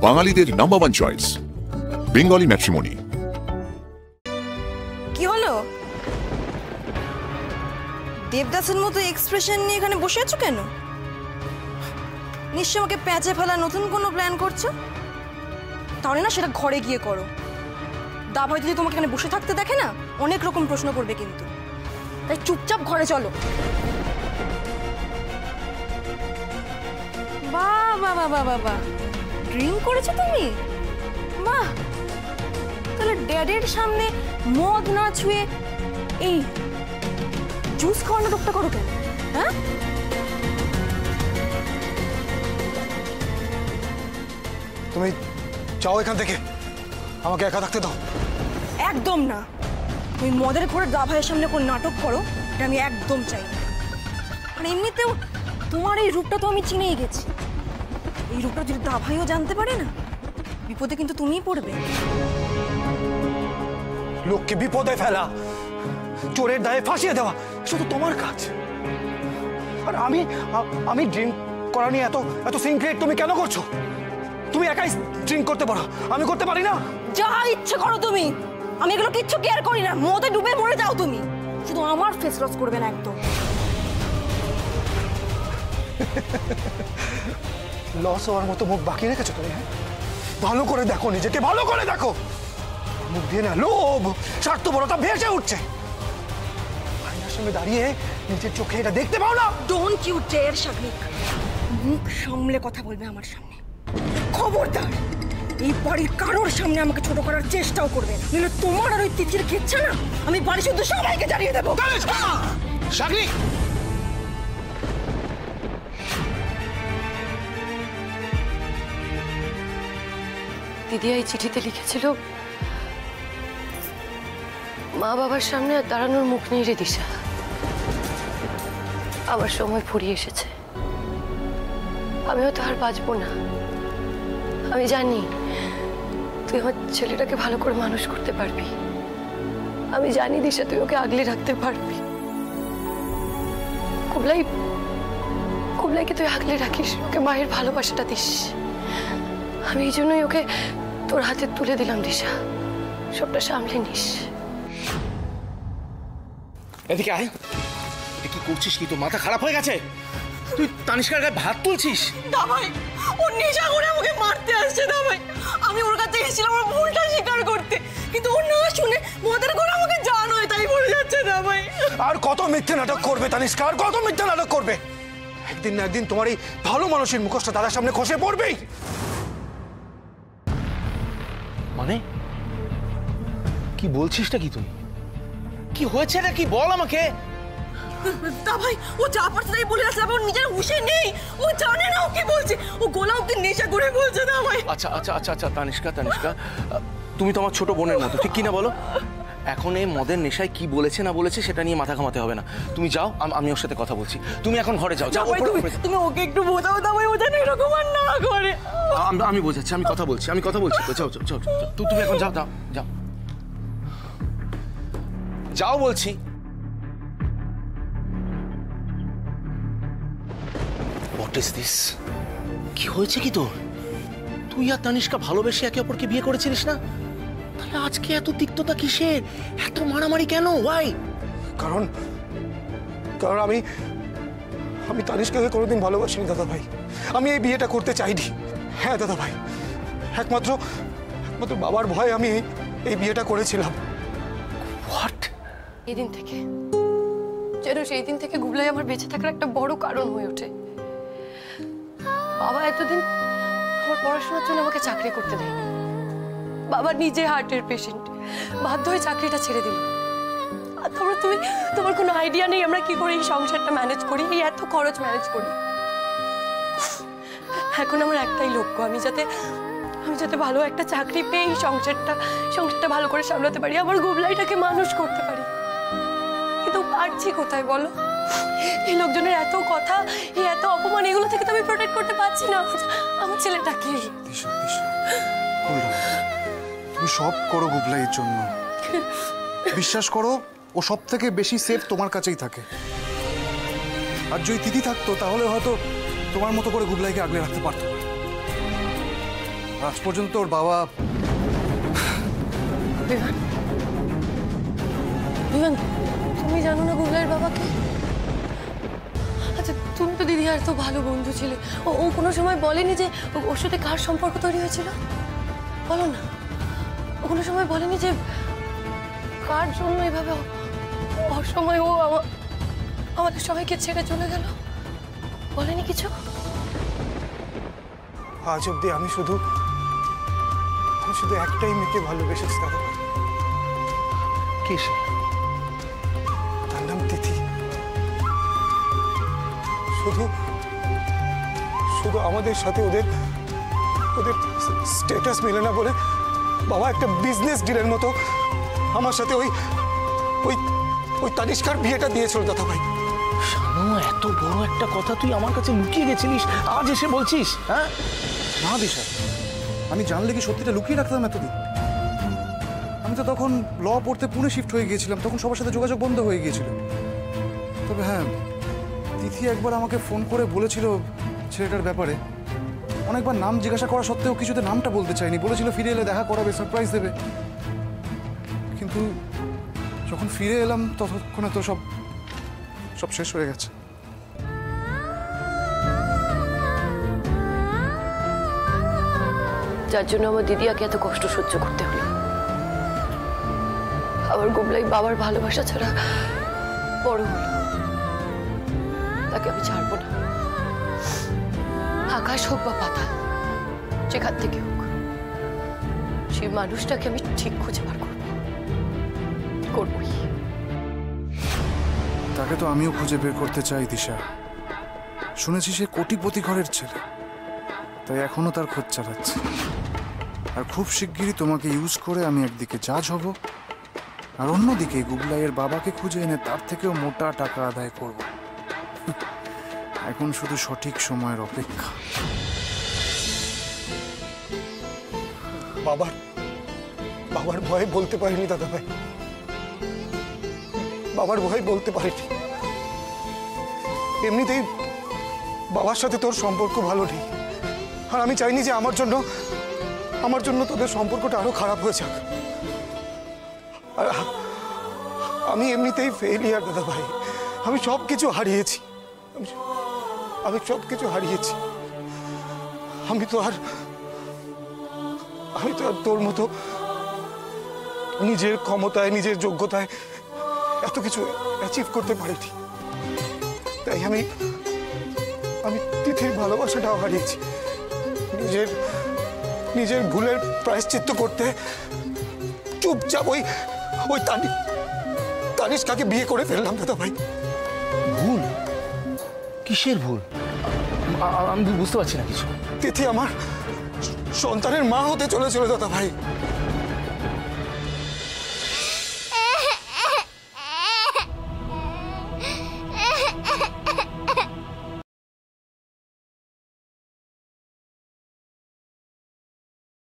বাঙালিদের number 1 choice Bengali matrimony. কি হলো? দেবদাসের মতো এক্সপ্রেশন নিয়ে এখানে বসে আছো কেন? নিশ্চয় আমাকে প্যাঁচে ফেলা নতুন কোনো প্ল্যান করছো? তাহলে না সেটা ঘরে গিয়ে করো। দাভাই যদি তোমাকে এখানে বসে থাকতে দেখে না, অনেক রকম প্রশ্ন করবে কিন্তু। তাই চুপচাপ ঘরে চলো। বাহ বাহ বাহ বাহ বাহ, ড্রিঙ্ক করেছো তুমি? বাহ, তাহলে ড্যাডের সামনে মদ না ছুঁয়ে এই জুস খাওয়ানো টুকটা করো কেন? হ্যাঁ, তুমি যাও এখান থেকে, আমাকে একা থাকতে দাও। একদম না। তুমি মদের ঘরে দাভাইয়ের সামনে কোন নাটক করো, এটা আমি একদম চাই না। আর এমনিতেও তোমার এই রূপটা তো আমি চিনেই গেছি। এই রূপটা যদি দাভাইও জানতে পারে না, বিপদে কিন্তু তুমিই পড়বে। লোককে বিপদে ফেলা, চোরের দায়ে ফাঁসিয়ে দেওয়া, শুধু তোমার কাজ। আর আমি ড্রিঙ্ক করা নিয়ে এত এত সিক্রেট তুমি কেন করছো? তুমি একাই ড্রিঙ্ক করতে পারো, আমি করতে পারি না? যা ইচ্ছে করো তুমি, আমি এগুলো কিচ্ছু কেয়ার করি না। মদে ডুবে মরে যাও তুমি, শুধু আমার ফেস লস করবে না একদম। লস হওয়ার মতো মুখ বাকি রেখেছো তুমি? হ্যাঁ, ভালো করে দেখো, নিজেকে ভালো করে দেখো। মুখ দিয়ে না লোভ, স্বার্থপরতা ভেসে উঠছে। আয়নার সামনে দাঁড়িয়ে নিজের চোখে এটা দেখতে পাও না? ডোন্ট ইউ ডেয়ার শাগনিক, মুখ সামলে কথা বলবে আমার সামনে। খবরদার এই বাড়ির কারোর সামনে আমাকে ছোট করার চেষ্টাও করবে, নইলে তোমার আর ওই তিথির কিচ্ছা না আমি বাড়ি শুধু সবাইকে জানিয়ে দেবো। শাগনিক, দিদি এই চিঠিতে লিখেছিল, মা বাবার সামনে দাঁড়ানোর মুখ নেই রে দিশা, আমার সময় ফুরিয়ে এসেছে, আমিও তো আর বাঁচবো না। আমি জানি তুই আমার ছেলেটাকে ভালো করে মানুষ করতে পারবি, আমি জানি দিশা তুই ওকে আগলে রাখতে পারবি। কুবলাইকে তুই আগলে রাখিস, ওকে মায়ের ভালোবাসাটা দিস। আমি এই জন্যই ওকে তোর হাতে তুলে দিলাম দিশা, সবটা সামলে নিস। এদিকে আয়। কি করছিস? কি তোর মাথা খারাপ হয়ে গেছে? তুই তানিষ্কার গায়ে ভাত তুলছিস? দাভাই ও নেশা করে আমাকে মারতে আসছে। দাভাই আমি ওর কাছে এসেছিলাম ওর ভুলটা স্বীকার করতে, কিন্তু ও না শুনে মদের ঘরে আমাকে জানোই তাই বলে যাচ্ছে। দাভাই আর কত মিথ্যে নাটক করবে তানিষ্কা, আর কত মিথ্যে নাটক করবে? একদিন না একদিন তোমার এই ভালো মানুষের মুখোশটা দাদার সামনে খসে পড়বেই। মানে কি বলছিসটা কি তুই? কি হয়েছে না কি বল আমাকে। দাভাই ও যা পারছে তাই বলে আসলে, ওর নিজের হুঁশে নেই, ও জানে না ও কি বলছে, ও গোলা অব্দি নেশা করে বলছে। দাভাই আচ্ছা আচ্ছা আচ্ছা আচ্ছা তানিষ্কা, তুমি তো আমার ছোট বোনের মতো, ঠিক কি না বলো? এখন এই মদের নেশায় কি বলেছে না বলেছে সেটা নিয়ে মাথা ঘামাতে হবে না। তুমি যাও, আমি ওর সাথে কথা বলছি। তুমি এখন ঘরে যাও। যাও, তুমি ওকে একটু বোঝাও দাভাই, ও যেন এরকম আর না করে। আমি বোঝাচ্ছি, আমি কথা বলছি। তো যাও যাও যাও, তুমি এখন যাও যাও যাও যাও বলছি। What is this? কি হয়েছে কি তোর? তুই আর তানিষ্কা ভালোবেসে একে অপরকে বিয়ে করেছিলিস না? তাহলে আজকে এত তিক্ততা কিসের? এত মারামারি কেন? ওয়াই? কারণ আমি তানিষ্কাকে কোনোদিন ভালোবাসিনি দাদা ভাই। আমি এই বিয়েটা করতে চাইনি। হ্যাঁ দাদা ভাই, একমাত্র বাবার ভয়ে আমি এই বিয়েটা করেছিলাম। হোয়াট? এই দিন থেকে যেন সেই দিন থেকে গুবলাই আমার বেঁচে থাকার একটা বড় কারণ হয়ে ওঠে। বাবা এতদিন আমার পড়াশোনার জন্য আমাকে চাকরি করতে দেয়নি। বাবা নিজে হার্টের পেশেন্ট, বাধ্য হয়ে চাকরিটা ছেড়ে দিল। আর তোমার কোনো আইডিয়া নেই আমরা কি করে এই সংসারটা ম্যানেজ করি, এই এত খরচ ম্যানেজ করি। এখন আমার একটাই লক্ষ্য, আমি যাতে ভালো একটা চাকরি পেয়ে এই সংসারটা ভালো করে সামলাতে পারি, আমার গুবলাইটাকে মানুষ করতে পারি। কিন্তু পারছি কোথায় বলো? এই লোকজনের এত কথা, এই এত অপমান, এগুলো থেকে তো আমি প্রোটেক্ট করতে পারছি না আমার ছেলেটাকে। তুমি সব করো গুবলাইয়ের জন্য, বিশ্বাস করো ও সব থেকে বেশি সেফ তোমার কাছেই থাকে। আর যদি তিথি থাকতো তাহলে হয়তো তোমার মতো করে গুবলাইকে আগলে রাখতে পারতো। আজ পর্যন্ত ওর বাবা বিমান, বিমান, তুমি জানো না গুবলাইয়ের বাবাকে? আচ্ছা, তুমি তো দিদি আর তো ভালো বন্ধু ছিলে। ও কোনো সময় বলেনি যে ওর সাথে কার সম্পর্ক তৈরি হয়েছিল? বলো না। ও কোনো সময় বলেনি যে কার জন্য এভাবে অসময় ও আমাদের সবাইকে ছেড়ে চলে গেল? বলেনি কিছু? আজ অব্দি আমি শুধু একটাই মেয়েকে ভালোবেসেছি দাদা ভাই। কে সে? তার নাম তিথি। শুধু শুধু আমাদের সাথে ওদের স্ট্যাটাস মেলে না বলে বাবা একটা বিজনেস ডিলের মতো আমার সাথে ওই ওই ওই তানিষ্কার বিয়েটা দিয়েছিল দাদা ভাই। শানু, এত বড় একটা কথা তুই আমার কাছে লুকিয়ে গেছিলিস, আজ এসে বলছিস? হ্যাঁ না দিশা, আমি জানলে কি সত্যিটা লুকিয়ে রাখতাম এতদিন? আমি তো তখন ল পড়তে পুনে শিফট হয়ে গিয়েছিলাম, তখন সবার সাথে যোগাযোগ বন্ধ হয়ে গিয়েছিল। তবে হ্যাঁ, তিথি একবার আমাকে ফোন করে বলেছিল ছেলেটার ব্যাপারে। অনেকবার নাম জিজ্ঞাসা করা সত্ত্বেও কিছুতে নামটা বলতে চাইনি, বলেছিল ফিরে এলে দেখা করাবে, সারপ্রাইজ দেবে। কিন্তু যখন ফিরে এলাম ততক্ষণে তো সব শেষ হয়ে গেছে। যার জন্য আমার দিদিয়াকে এত কষ্ট সহ্য করতে হলো। আমার গুবলাই বাবার ভালোবাসা ছাড়া বড় হলো, তাকে আমি ছাড়বো না। আকাশ হোক বা পাতাল, যেখান থেকে হোক, সেই মানুষটাকে আমি ঠিক খুঁজে বার করবই। তাকে তো আমিও খুঁজে বের করতে চাই দিশা। শুনেছি সে কোটিপতি ঘরের ছেলে, তাই এখনো তার খোঁজ চালাচ্ছে। আর খুব শিগগিরই তোমাকে ইউজ করে আমি একদিকে জাজ হব, আর অন্যদিকে গুবলাইয়ের বাবাকে খুঁজে এনে তার থেকেও মোটা টাকা আদায় করব। এখন শুধু সঠিক সময়ের অপেক্ষা। বাবার ভয়ে বলতে পারিনি দাদা ভাই, বাবার ভয়ে বলতে পারিনি। এমনিতেই বাবার সাথে তোর সম্পর্ক ভালো নেই, আর আমি চাইনি যে আমার জন্য তোদের সম্পর্কটা আরো খারাপ হয়ে যাক। আর আমি এমনিতেই ফেলিয়ার দাদা ভাই, আমি সব কিছু হারিয়েছি, আমি সব কিছু হারিয়েছি। আমি তো আর তোর মতো নিজের ক্ষমতায়, নিজের যোগ্যতায় এত কিছু অ্যাচিভ করতে পারিনি। তাই আমি তিথির ভালোবাসাটাও হারিয়েছি। নিজের ভুলের প্রায়শ্চিত্ত করতে চুপচাপ ওই তানিষ্কাকে বিয়ে করে ফেললাম দাদা ভাই। ভুল? কিসের ভুল? আমি বুঝতে পারছি না কিছু। তিথি আমার সন্তানের মা হতে চলেছিল দাদা ভাই।